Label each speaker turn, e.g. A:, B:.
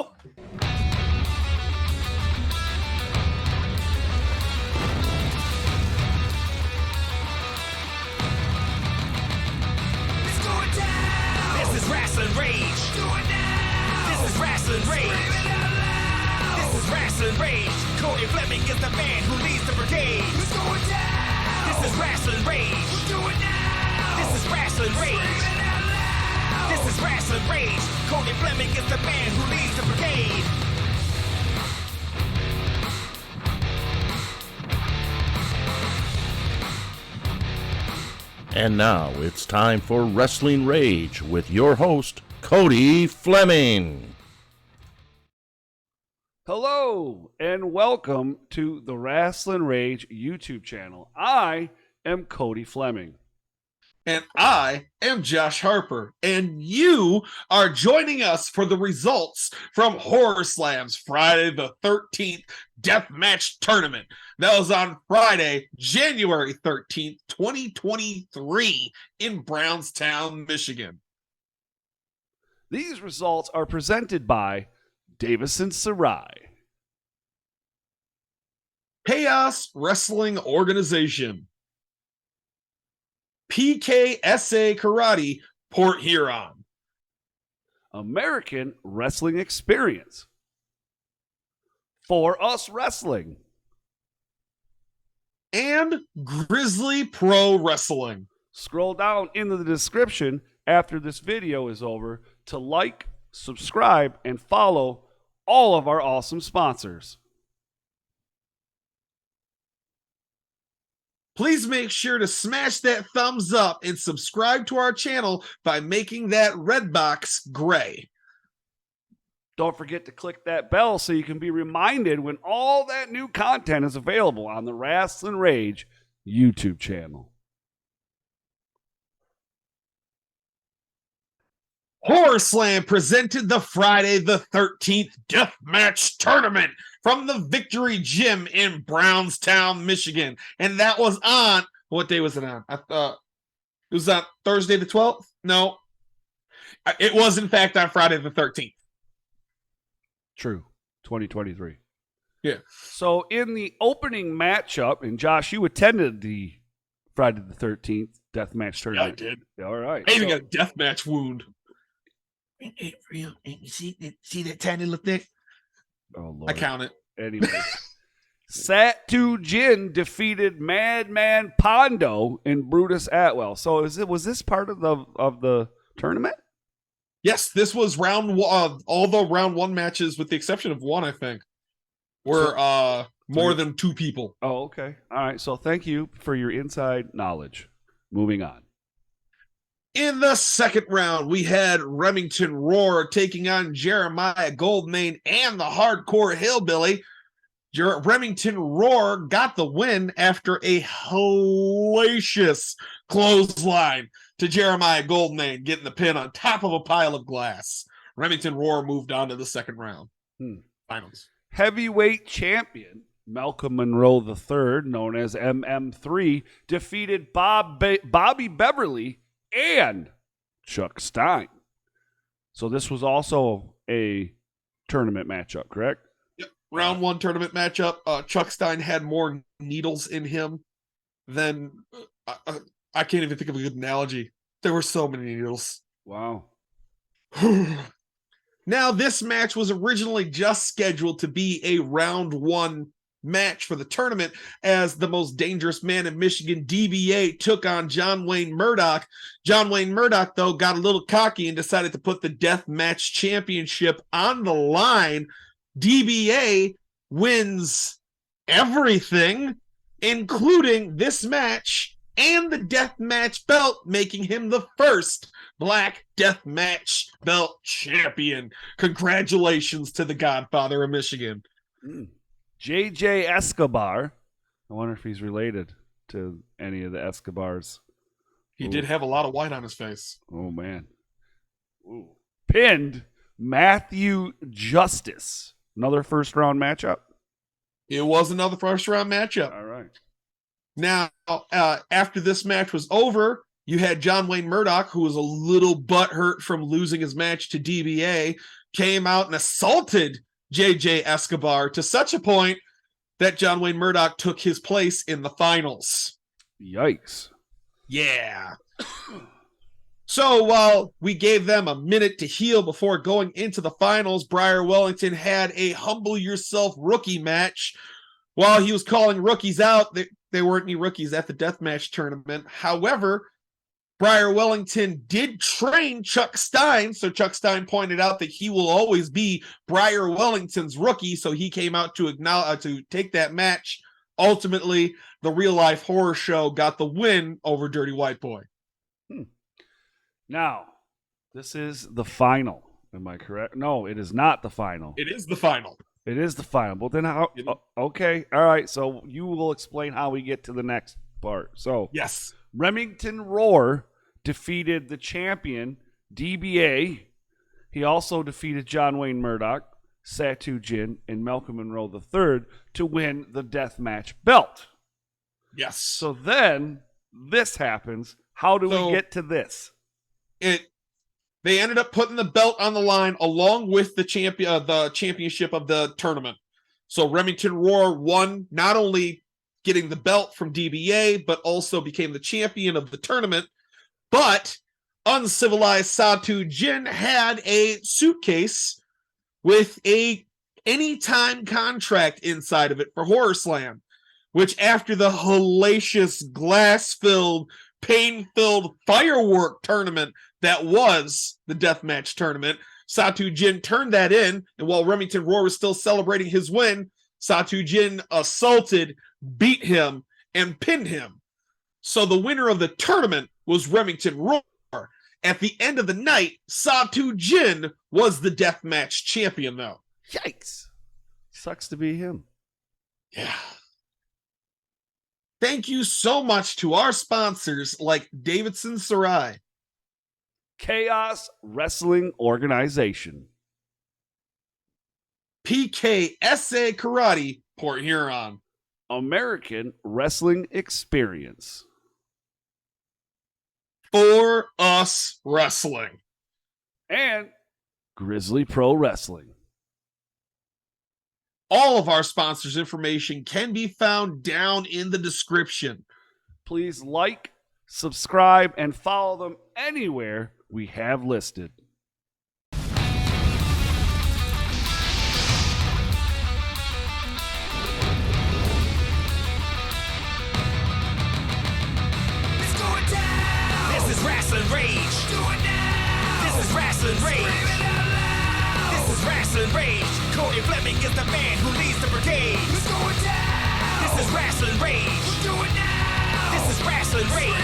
A: now.
B: It's going down.
A: This is Rasslin Rage.
B: It's going down.
A: This is Rasslin Rage.
B: Scream it out loud.
A: This is Rasslin Rage. Cody Fleming is the man who leads the brigade.
B: It's going down.
A: This is Rasslin Rage.
B: Do it now.
A: This is Rasslin
B: Scream
A: Rage.
B: it out loud.
A: This is Rasslin Rage. Cody Fleming is the man who leads the brigade.
C: And now it's time for Rasslin Rage with your host, Cody Fleming.
D: Hello, and welcome to the Rasslin Rage YouTube channel. I am Cody Fleming.
E: And I am Josh Harper, and you are joining us for the results from Horror Slam's Friday the 13th Deathmatch Tournament. That was on Friday, January 13th, 2023 in Brownstown, Michigan.
D: These results are presented by Davison Sarai,
E: Kaos Wrestling Organization, PKSA Karate, Port Huron,
D: American Wrestling Experience, For Us Wrestling,
E: and Grizzly Pro Wrestling.
D: Scroll down into the description after this video is over to like, subscribe, and follow all of our awesome sponsors.
E: Please make sure to smash that thumbs up and subscribe to our channel by making that red box gray.
D: Don't forget to click that bell so you can be reminded when all that new content is available on the Rasslin Rage YouTube channel.
E: Horror Slam presented the Friday the 13th Deathmatch Tournament from the Victory Gym in Brownstown, Michigan. And that was on, what day was it on? I thought it was on Thursday the 12th? No. It was, in fact, on Friday the 13th.
D: True. 2023.
E: Yeah.
D: So in the opening matchup, and Josh, you attended the Friday the 13th Deathmatch Tournament.
E: Yeah, I did.
D: All right.
E: I even got a deathmatch wound. You see that tiny little thing?
D: Oh, Lord.
E: I count it.
D: Anyways. Satu Jinn defeated Madman Pondo in Brutus Atwell. So was this part of the tournament?
E: Yes, this was all the round one matches, with the exception of one, I think, were more than two people.
D: Oh, okay. All right. So thank you for your inside knowledge. Moving on.
E: In the second round, we had Remington Rhor taking on Jeremiah Goldmain and the Hardcore Hillbilly. Remington Rhor got the win after a hellacious clothesline to Jeremiah Goldmain, getting the pin on top of a pile of glass. Remington Rhor moved on to the second round. Finals.
D: Heavyweight champion Malcolm Monroe III, known as MM3, defeated Bobby Beverly and Chuck Stein. So this was also a tournament matchup, correct?
E: Yep. Round one tournament matchup. Chuck Stein had more needles in him than I can't even think of a good analogy. There were so many needles.
D: Wow.
E: Now, this match was originally just scheduled to be a round one match for the tournament, as the most dangerous man in Michigan, DBA, took on John Wayne Murdoch. John Wayne Murdoch, though, got a little cocky and decided to put the Deathmatch Championship on the line. DBA wins everything, including this match and the Deathmatch belt, making him the first Black Deathmatch belt champion. Congratulations to the Godfather of Michigan.
D: JJ Escobar. I wonder if he's related to any of the Escobars.
E: He did have a lot of white on his face.
D: Oh, man. Ooh. Pinned Matthew Justice. Another first-round matchup?
E: It was another first-round matchup.
D: All right.
E: Now, after this match was over, you had John Wayne Murdoch, who was a little butthurt from losing his match to DBA, came out and assaulted JJ Escobar to such a point that John Wayne Murdoch took his place in the finals.
D: Yikes.
E: Yeah. So while we gave them a minute to heal before going into the finals, Briar Wellington had a humble yourself rookie match. While he was calling rookies out, there weren't any rookies at the Deathmatch Tournament. However, Briar Wellington did train Chuck Stein, so Chuck Stein pointed out that he will always be Briar Wellington's rookie, so he came out to to take that match. Ultimately, the Real Life Horror Show got the win over Dirty White Boy.
D: Now, this is the final. Am I correct? No, it is not the final.
E: It is the final.
D: It is the final. But then how? Okay. All right. So you will explain how we get to the next part. So
E: Yes.
D: Remington Rhor defeated the champion, DBA. He also defeated John Wayne Murdoch, Satu Jinn, and Malcolm Monroe III to win the Deathmatch belt.
E: Yes.
D: So then this happens. How do we get to this?
E: They ended up putting the belt on the line along with the championship of the tournament. So Remington Rhor won, not only getting the belt from DBA, but also became the champion of the tournament. But uncivilized Satu Jinn had a suitcase with a anytime contract inside of it for Horror Slam, which after the hellacious glass-filled, pain-filled firework tournament that was the Deathmatch Tournament, Satu Jinn turned that in, and while Remington Rhor was still celebrating his win, Satu Jinn assaulted, beat him, and pinned him. So the winner of the tournament was Remington Rhor. At the end of the night, Satu Jinn was the Deathmatch champion, though.
D: Yikes. Sucks to be him.
E: Yeah. Thank you so much to our sponsors like Davison Sarai,
D: Kaos Wrestling Organization,
E: PKSA Karate, Port Huron,
D: American Wrestling Experience,
E: For Us Wrestling,
D: and Grizzly Pro Wrestling.
E: All of our sponsors' information can be found down in the description.
D: Please like, subscribe, and follow them anywhere we have listed.
B: It's going down.
A: This is Rasslin Rage.
B: Do it now.
A: This is Rasslin Rage.
B: Scream it out loud.
A: This is Rasslin Rage. Cody Fleming is the man who leads the brigade.
B: It's going down.
A: This is Rasslin Rage.
B: Do it now.
A: This is Rasslin Rage.